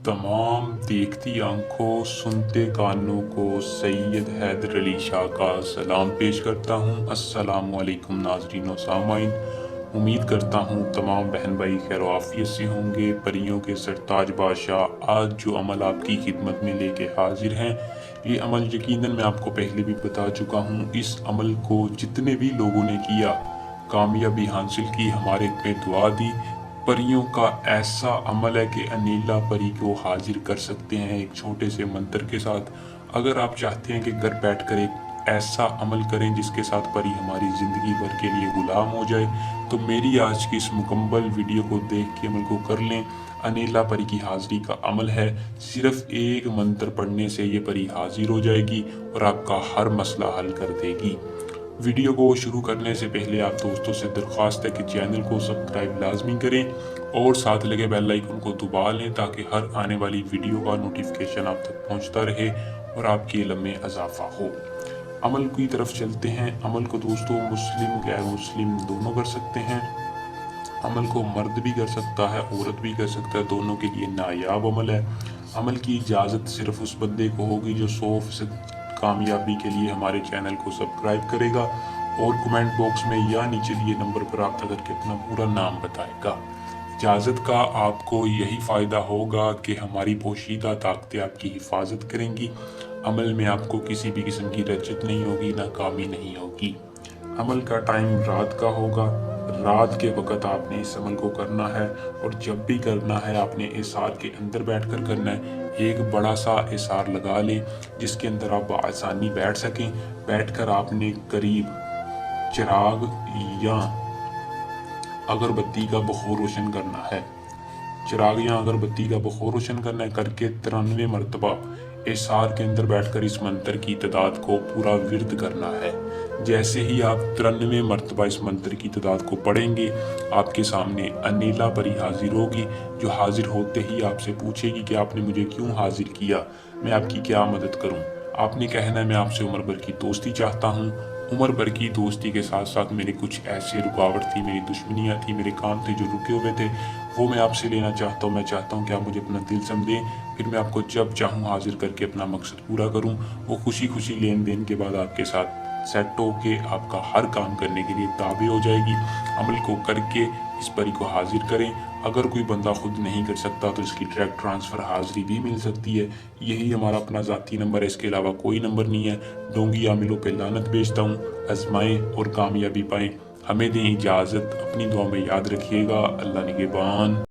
तमाम देखती आंखों सुनते कानों को सैयद हैदर अली शाह का सलाम पेश करता हूँ। अस्सलामु अलैकुम नाज़रीन व सामाइन। उम्मीद करता हूँ तमाम बहन भाई खैर आफियत से होंगे। परियों के सरताज बादशाह आज जो अमल आपकी खिदमत में लेके हाजिर हैं, ये अमल यकीनन मैं आपको पहले भी बता चुका हूँ। इस अमल को जितने भी लोगों ने किया, कामयाबी हासिल की, हमारे पे दुआ दी। परियों का ऐसा अमल है कि अनीला परी को हाजिर कर सकते हैं एक छोटे से मंत्र के साथ। अगर आप चाहते हैं कि घर बैठकर एक ऐसा अमल करें जिसके साथ परी हमारी ज़िंदगी भर के लिए गुलाम हो जाए, तो मेरी आज की इस मुकम्मल वीडियो को देख के अमल को कर लें। अनीला परी की हाजिरी का अमल है। सिर्फ एक मंत्र पढ़ने से ये परी हाजिर हो जाएगी और आपका हर मसला हल कर देगी। वीडियो को शुरू करने से पहले आप दोस्तों से दरख्वास्त है कि चैनल को सब्सक्राइब लाजमी करें और साथ लगे बेल आइकन को दबा लें ताकि हर आने वाली वीडियो का नोटिफिकेशन आप तक पहुंचता रहे और आपके इल्म में इजाफा हो। अमल की तरफ चलते हैं। अमल को दोस्तों मुस्लिम गैर मुस्लिम दोनों कर सकते हैं। अमल को मर्द भी कर सकता है, औरत भी कर सकता है, दोनों के लिए नायाब अमल है। अमल की इजाज़त सिर्फ उस बंदे को होगी जो 100% कामयाबी के लिए हमारे चैनल को सब्सक्राइब करेगा और कमेंट बॉक्स में या नीचे दिए नंबर पर रब्ता करके अपना पूरा नाम बताएगा। इजाज़त का आपको यही फ़ायदा होगा कि हमारी पोशीदा ताकतें आपकी हिफाजत करेंगी। अमल में आपको किसी भी किस्म की रजत नहीं होगी, नाकामी नहीं होगी। अमल का टाइम रात का होगा। रात के वक़्त आपने इस अमल को करना है और जब भी करना है आपने इसार के अंदर बैठकर करना है। एक बड़ा सा इसार लगा लें जिसके अंदर आप आसानी बैठ सकें। बैठकर आपने करीब चिराग या अगरबत्ती का बखूर रोशन करना है। चिराग या अगरबत्ती का बखूर रोशन करना है करके 93 मरतबा इसार के अंदर बैठकर इस मंत्र की तादाद को पूरा विर्द करना है। जैसे ही आप 93 मरतबा इस मंत्र की तादाद को पढ़ेंगे, आपके सामने अनीला परी हाजिर होगी, जो हाजिर होते ही आपसे पूछेगी कि आपने मुझे क्यों हाजिर किया, मैं आपकी क्या मदद करूं। आपने कहना है मैं आपसे उम्र भर की दोस्ती चाहता हूं। उम्र भर की दोस्ती के साथ साथ मेरे कुछ ऐसे रुकावट थी, मेरी दुश्मनियाँ थी, मेरे काम थे जो रुके हुए थे, वो मैं आपसे लेना चाहता हूँ। मैं चाहता हूँ कि आप मुझे अपना दिल समझें, फिर मैं आपको जब चाहूँ हाजिर करके अपना मकसद पूरा करूँ। वो खुशी खुशी लेन देन के बाद आपके साथ सेट होके आपका हर काम करने के लिए ताबे हो जाएगी। अमल को करके इस परी को हाजिर करें। अगर कोई बंदा खुद नहीं कर सकता तो इसकी डायरेक्ट ट्रांसफ़र हाजिरी भी मिल सकती है। यही हमारा अपना ज़ाती नंबर है, इसके अलावा कोई नंबर नहीं है। डोंगी आमिलों पे लानत भेजता हूँ। आजमाएं और कामयाबी पाएं। हमें दें इजाज़त। अपनी दुआ में याद रखिएगा। अल्लाह निगहबान।